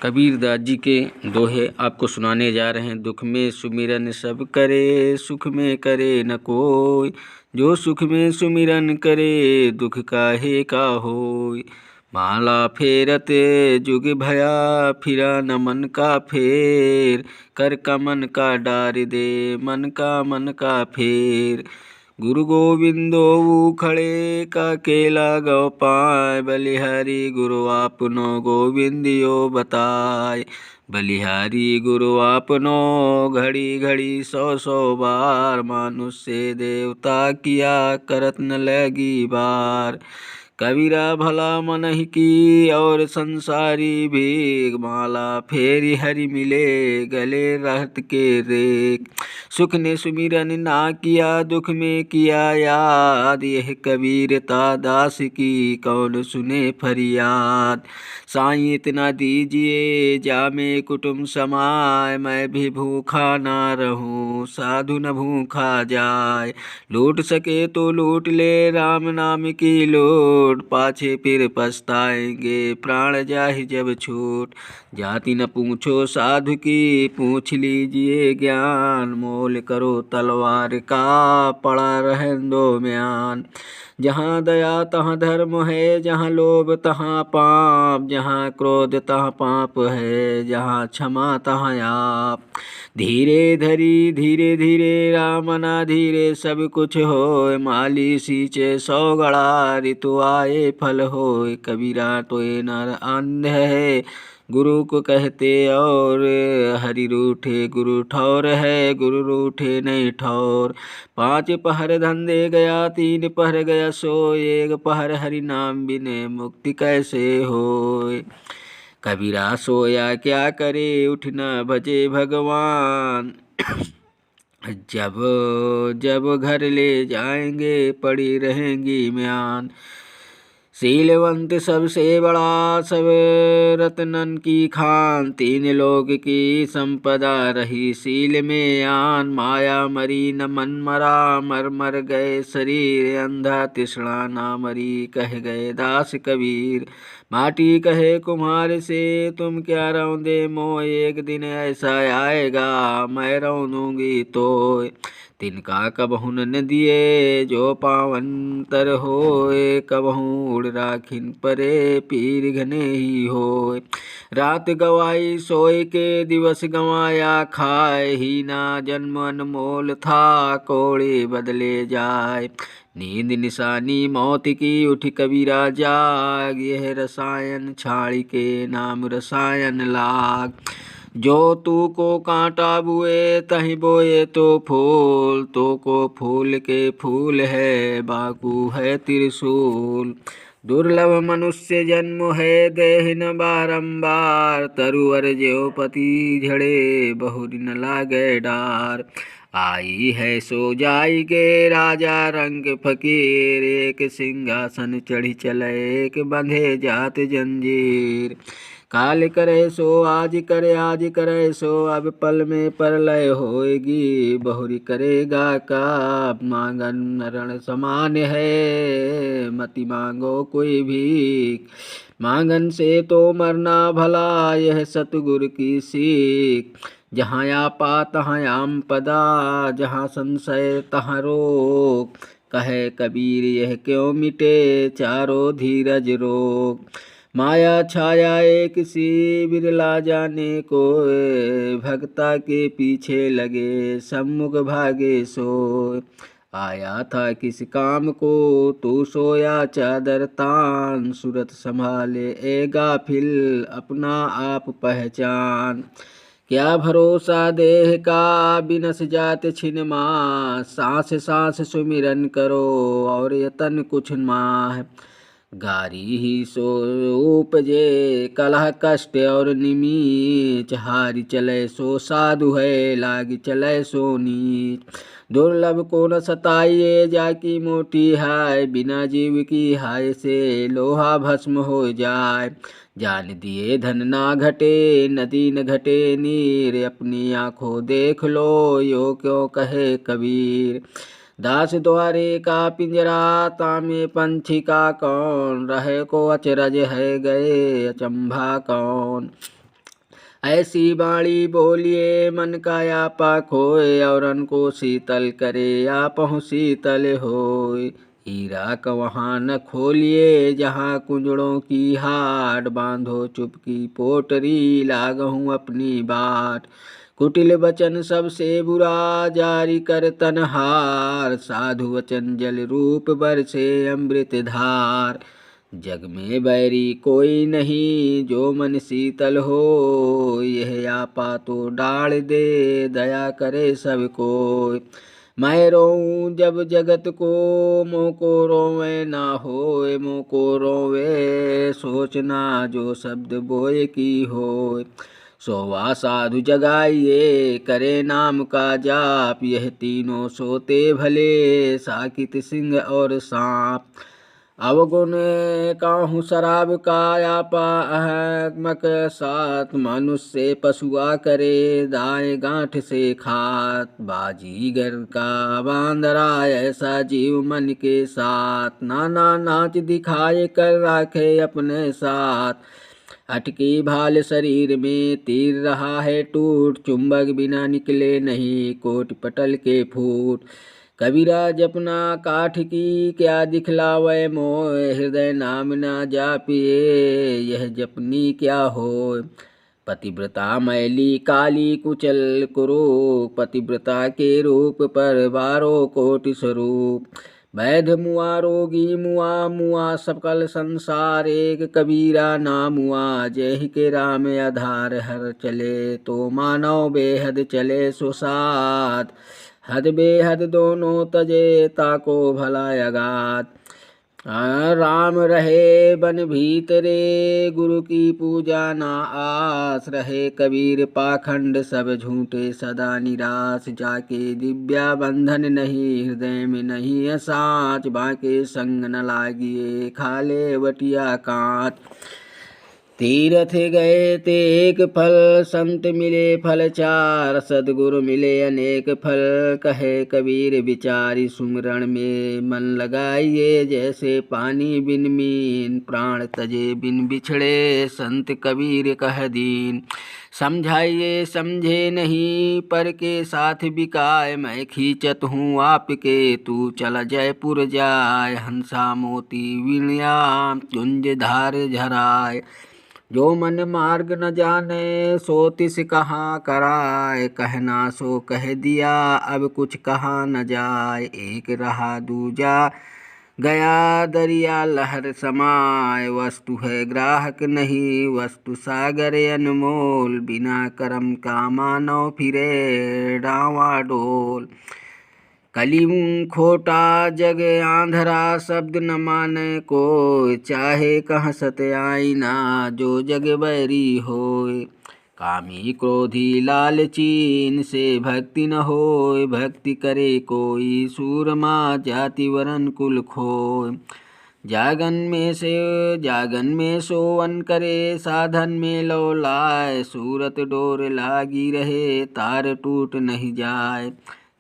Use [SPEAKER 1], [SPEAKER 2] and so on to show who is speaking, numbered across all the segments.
[SPEAKER 1] कबीरदास जी के दोहे आपको सुनाने जा रहे हैं। दुख में सुमिरन सब करे, सुख में करे न कोई। जो सुख में सुमिरन करे, दुख काहे का होय। माला फेरत जुग भया, फिरा न मन का फेर। कर का मन का डार दे, मन का फेर। गुरु गोविंदो खड़े, का केला गौ पाए। बलिहारी गुरु आपनो, गोविंदियो बताए। बलिहारी गुरु आपनो, घड़ी घड़ी सौ सौ बार। मानुष से देवता किया, करत न लगी बार। कबीरा भला मन ही की, और संसारी भीग। माला फेरी हरि मिले, गले रहत के रेख। सुख ने सुमिरन ना किया, दुख में किया याद। यह कबीरता दास की, कौन सुने फरियाद। साईं इतना दीजिए, जामे कुटुम समाए। मैं भी भूखा ना रहूं, साधु न भूखा जाए। लूट सके तो लूट ले, राम नाम की लूट। पाछे फिर पछताएंगे, प्राण जाहि जब छूट। जाति न पूछो साधु की, पूछ लीजिए ज्ञान। मोल करो तलवार का, पड़ा रहें दो म्यान। जहाँ दया तहाँ धर्म है, जहाँ लोभ तहाँ पाप। जहाँ क्रोध तहाँ पाप है, जहाँ क्षमा तहाँ आप। धीरे धरी धीरे धीरे, राम ना धीरे सब कुछ होय। माली सींचे सौ गड़ा, ऋतु आए फल होय। कबीरा तो ये नर अंध है, गुरु को कहते और। हरि रूठे गुरु ठौर है, गुरु रूठे नहीं ठौर। 5 पहर धंधे गया, 3 पहर गया सोय। 1 पहर हरि नाम बिने, मुक्ति कैसे होय। कबीरा सोया क्या करे, उठना भजे भगवान। जब जब घर ले जाएंगे, पड़ी रहेंगी म्यान। शीलवंत सबसे बड़ा, सब रत्नन की खान। 3 लोक की संपदा रही, शील में आन। माया मरी न मन मरा, मर मर गए शरीर। अंधा तृष्णा ना मरी, कह गए दास कबीर। माटी कहे कुम्हार से, तुम क्या रौंदे मोय। एक दिन ऐसा आएगा, मैं रौंदूंगी तोय। तिनका कबहू न दिए, जो पावंतर होए। कबहू उड़ राखिन परे, पीर घने ही होय। रात गवाई सोए के, दिवस गंवाया खाए। ही ना जन्म अनमोल था, कोड़े बदले जाए। नींद निशानी मौत की, उठ कबीरा जाग। यह रसायन छाड़ी के, नाम रसायन लाग। जो तू को कांटा बुए, तही बोए तो फूल। तो को फूल के फूल है, बाकू है त्रिशूल। दुर्लभ मनुष्य जन्म है, देहिन बारंबार। तरुवर ज्यों पति झड़े, बहुरी न लागे डार। आई है सो जाएगे, राजा रंग फकीर। एक सिंहासन चढ़ी चले, एक बंधे जात जंजीर। काल करे सो आज करे, आज करे सो अब। पल में परलय होएगी, बहुरी करेगा का। मांगन रण समान है, मति मांगो कोई भी। मांगन से तो मरना भला, यह सतगुरु की सीख। जहाँ आपा तहाँ आम पदा, जहाँ संशय तहाँ रोग। कहे कबीर यह क्यों मिटे, चारों धीरज रोग। माया छाया एक सी, बिरला जाने को। भक्ता के पीछे लगे, सम्मुख भागे सो। आया था किस काम को, तू सोया चादर तान। सूरत संभाले ए गाफिल, अपना आप पहचान। क्या भरोसा देह का, बिनस जात छिन माह। सांस सांस सुमिरन करो, और यतन कुछ माह। गारी ही सो उपजे, कलह कष्ट और निमीच। हारि चले सो साधु है, लाग चले सो नीच। दुर्लभ को न सताइए, जाकी मोटी हाय। बिना जीव की हाय से, लोहा भस्म हो जाए। जान दिए धन ना घटे, नदी न घटे नीर। अपनी आँखों देख लो, यो क्यों कहे कबीर। दास द्वारे का पिंजरा, तामे पंछी का कौन। रहे को अचरज है, गए अचंभा कौन। ऐसी बाणी बोलिए मन का आपा खोए, औरन को शीतल करे आपहु शीतल होए। हीरा क वहाँ न खोलिए जहाँ कुंजड़ों की हाट, बांधो चुपकी पोटरी लागहूँ अपनी बाट। कुटिल वचन सबसे बुरा जारी कर तनहार, साधु वचन जल रूप बरसे अमृत धार। जग में बैरी कोई नहीं जो मन शीतल हो, यह आपा तो डाल दे दया करे सब कोय। मैं रोऊं जब जगत को मोको रोवे ना होए, मोको रोवे सोचना जो शब्द बोए की होय। सोवा साधु जगाइए करे नाम का जाप, यह तीनों सोते भले साकित सिंह और सांप। अवगुण काहू शराब का आपा अहमक सात, मनुष्य पशुआ करे दाए गांठ से खात। बाजीगर का बांदरा ऐसा जीव मन के साथ, नाना नाच दिखाए कर राखे अपने साथ। अटकी भाल शरीर में तीर रहा है टूट, चुंबक बिना निकले नहीं कोट पटल के फूट। कबीरा जपना काठ की क्या दिखलावे मोय, हृदय नाम ना जापिए यह जपनी क्या होय। पतिव्रता मैली काली कुचल कुरूप, पतिव्रता के रूप पर 12 कोटि स्वरूप। वैध मुआ रोगी मुआ, मुआ सकल संसार एक, कबीरा ना मुआ जय के राम आधार। हर चले तो मानव बेहद चले सुसाद, हद बेहद दोनों तजे ताको भला अगाध। राम रहे बन भीतरे गुरु की पूजा ना आस, रहे कबीर पाखंड सब झूठे सदा निराश। जाके दिव्या बंधन नहीं हृदय में नहीं साँच, बाके संग न लागिए खाले वटिया कांच। तीरथ गए ते एक फल संत मिले फल चार, सदगुरु मिले अनेक फल कहे कबीर विचारी। सुमिरन में मन लगाइए जैसे पानी बिन मीन, प्राण तजे बिन बिछड़े संत कबीर कह दीन। समझाइए समझे नहीं पर के साथ बिकाय, मैं खींचत हूँ आपके तू चल जयपुर जाय। हंसा मोती वीणा कुंज धार झराय, जो मन मार्ग न जाने सो तिस कहाँ कराय। कहना सो कह दिया अब कुछ कहा न जाय, एक रहा दूजा गया दरिया लहर समाय। वस्तु है ग्राहक नहीं वस्तु सागर अनमोल, बिना कर्म का मानव फिरे डावाडोल। कलियुग खोटा जग आंधरा शब्द न माने कोय, चाहे कहाँ सत्य आईना जो जग बैरी होय। कामी क्रोधी लालची इनसे भक्ति न होय, भक्ति करे कोई सूरमा जाति वरन कुल खोय। जागन में सोवन करे साधन में लो लाए, सूरत डोर लागी रहे तार टूट नहीं जाए।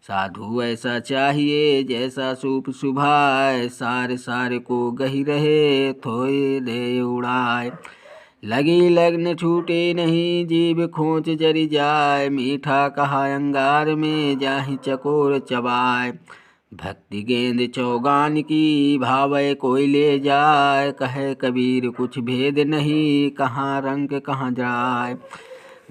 [SPEAKER 1] साधु ऐसा चाहिए जैसा सूप सुभाए, सार सार को गही रहे थोए दे उड़ाए। लगी लगन छूटे नहीं जीभ खोच जरी जाए, मीठा कहा अंगार में जाहि चकोर चबाए। भक्ति गेंद चौगान की भावे कोई ले जाए, कहे कबीर कुछ भेद नहीं कहाँ रंग कहाँ जाए।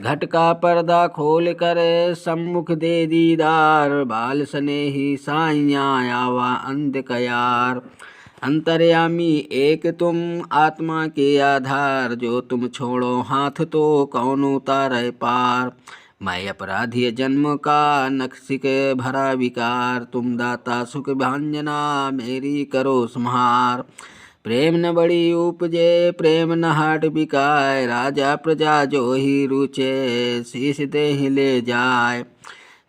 [SPEAKER 1] घट का पर्दा खोल कर सम्मुख दे दीदार, बाल स्नेही साइया आवा अंध कयार। अंतर्यामी एक तुम आत्मा के आधार, जो तुम छोड़ो हाथ तो कौन उतारे पार। मैं अपराधी जन्म का नक्सिक भरा विकार, तुम दाता सुख भांजना मेरी करो संहार। प्रेम न बड़ी उपजे प्रेम न हाट बिकाय, राजा प्रजा जो ही रुचे शीश दे ही ले जाए।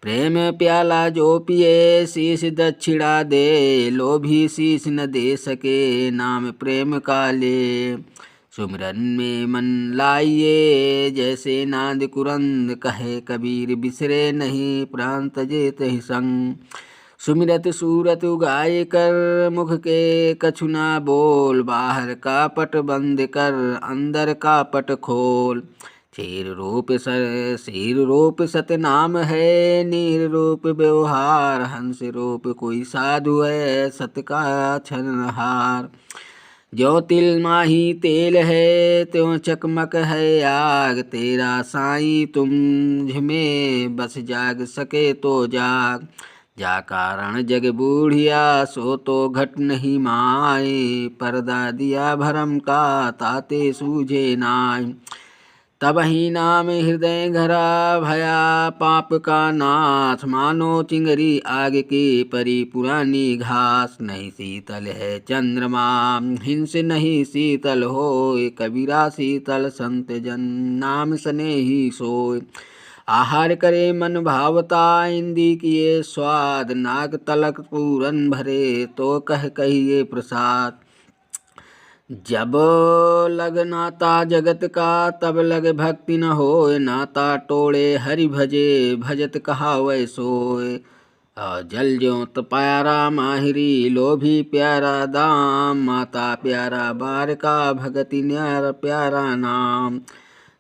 [SPEAKER 1] प्रेम प्याला जो पिए शीश दक्षिणा दे, लोभी शीश न दे सके नाम प्रेम का ले। सुमिरन में मन लाइए जैसे नाद कुरंद, कहे कबीर बिसरे नहीं प्राण तजे तहि संग। सुमिरत सूरत उगाए कर मुख के कछुना बोल, बाहर का पट बंद कर अंदर का पट खोल। शीर रूप सतनाम है, नीर रूप व्यवहार, हंस रूप कोई साधु है, सत का छनहार। जो तिल माही तेल है, त्यों चकमक है आग, तेरा साईं तुम में बस जाग सके तो जाग। जा कारण जग बूढ़िया, सो तो घट नहीं माए, पर्दा दिया भरम का, ताते सूझे नाय। तब ही नाम हृदय घरा, भया पाप का नाश, मानो चिंगरी आग की परी पुरानी घास। नहीं शीतल है चंद्रमा, हिंस नहीं शीतल होय, कबीरा शीतल संत जन, नाम सने ही सोय। आहार करे मन भावता, इंदी किए स्वाद, नाग तलक पूरन भरे, तो कह कहिए प्रसाद। जब लग नाता जगत का, तब लग भक्ति न होय, नाता टोड़े हरि भजे, भजत कहावै सोय। जल ज्योत प्यारा माहिरी, लोभी प्यारा दाम, माता प्यारा बार का, भगति न्यार प्यारा नाम।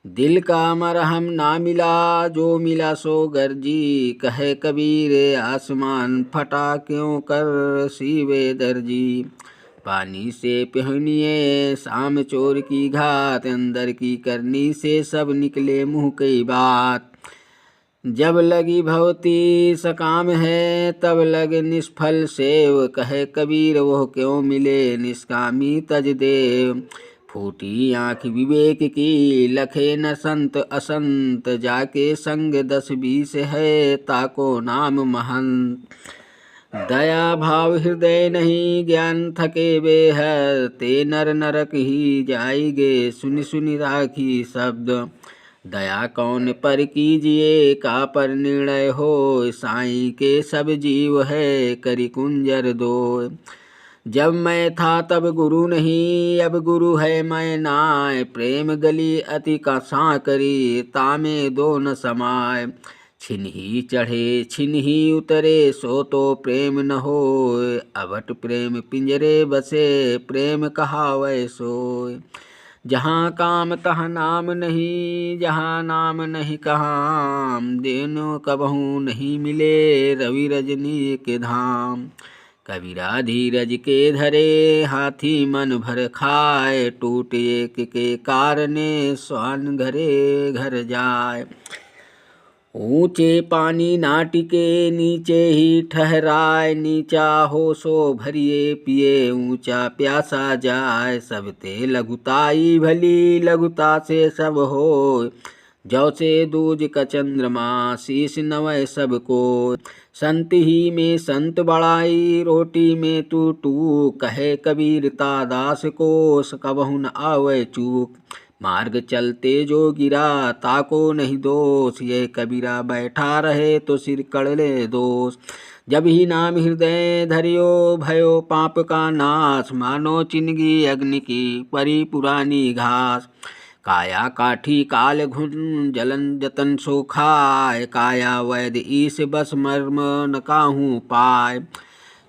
[SPEAKER 1] दिल का मरहम ना मिला, जो मिला सो गर्जी, कहे कबीर आसमान फटा क्यों कर सीवे दर्जी। पानी से पहनिए शाम चोर की घात, अंदर की करनी से सब निकले मुँह की बात। जब लगी भवती सकाम है, तब लगे निष्फल सेव, कहे कबीर वह क्यों मिले निष्कामी तज देव। फूटी आँख विवेक की, लखे न संत असंत, जाके संग 10-20 है, ताको नाम महंत। दया भाव हृदय नहीं, ज्ञान थके बेहद, ते नर नरक ही जाएंगे, सुनि सुनि राखी शब्द। दया कौन पर कीजिए, का पर निर्णय हो, साईं के सब जीव है, करी कुंजर दो। जब मैं था तब गुरु नहीं, अब गुरु है मैं नाय, प्रेम गली अति का सांकरी, तामे दो न समाय। छिन ही चढ़े छिन ही उतरे, सो तो प्रेम न होय, अवट प्रेम पिंजरे बसे, प्रेम कहावै सोय। जहाँ काम तहाँ नाम नहीं, जहाँ नाम नहीं कहाँ, देनो कबहू नहीं मिले, रवि रजनी के धाम। कबीरा धीरज के धरे, हाथी मन भर खाए, टूट एक के कारणे, स्वान घरे घर जाए। ऊंचे पानी ना टिके, नीचे ही ठहराए, नीचा हो सो भरिए पिए, ऊंचा प्यासा जाए। सब ते लघुताई भली, लघुता से सब होय, जौ से दूज का चंद्रमा, शीश नवय सबको। संत ही में संत बड़ाई, रोटी में तू टू, कहे कबीर ता दास को, कबहु न आवे चूक। मार्ग चलते जो गिरा, ताको नहीं दोष, ये कबीरा बैठा रहे तो सिर कड़ ले दोष। जब ही नाम हृदय धरियो, भयो पाप का नाश, मानो चिनगी अग्नि की परी पुरानी घास। काया काठी काल घुन, जलन जतन सो खाए, काया वैद ईस बस मर्म न काहू पाए।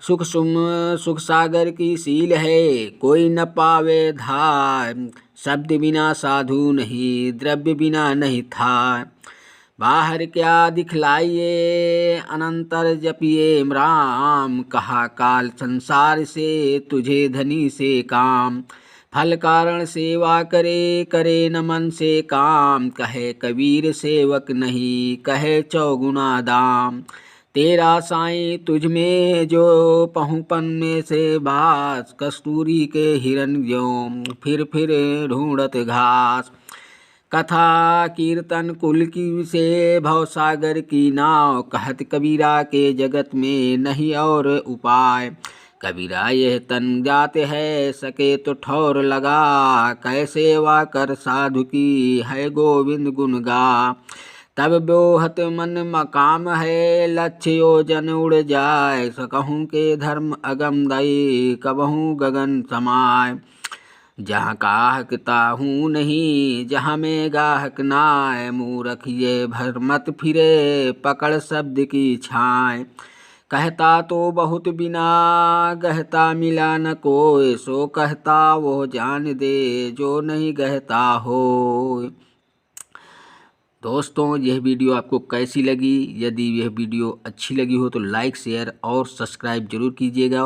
[SPEAKER 1] सुख सागर की सील है, कोई न पावे धार, शब्द बिना साधु नहीं, द्रव्य बिना नहीं था। बाहर क्या दिखलाइए, अनंतर जपिए राम, कहा काल संसार से, तुझे धनी से काम। फल कारण सेवा करे, करे न मन से काम, कहे कबीर सेवक नहीं, कहे चौगुना दाम। तेरा साईं तुझ में जो पहुँपन में से बास, कस्तूरी के हिरन ज्यों फिर ढूंढत घास। कथा कीर्तन कुल की से, भव सागर की नाव, कहत कबीरा के जगत में नहीं और उपाय। कबीरा यह तन जात है, सके तो ठौर लगा, कैसे वा कर साधु की है गोविंद गुण गा। तब ब्योहत मन मकाम है, लक्ष्य योजन उड़ जाए, सकहूँ के धर्म अगम दई, कबहूँ गगन समाय। जहाँ काहक ताहूँ नहीं, जहाँ में गाहक नाय, मूरख ये भर मत फिरे, पकड़ शब्द की छाए। कहता तो बहुत बिना, गहता मिला न कोय, सो कहता वो जान दे, जो नहीं गहता हो। दोस्तों यह वीडियो आपको कैसी लगी? यदि यह वीडियो अच्छी लगी हो तो लाइक शेयर और सब्सक्राइब जरूर कीजिएगा।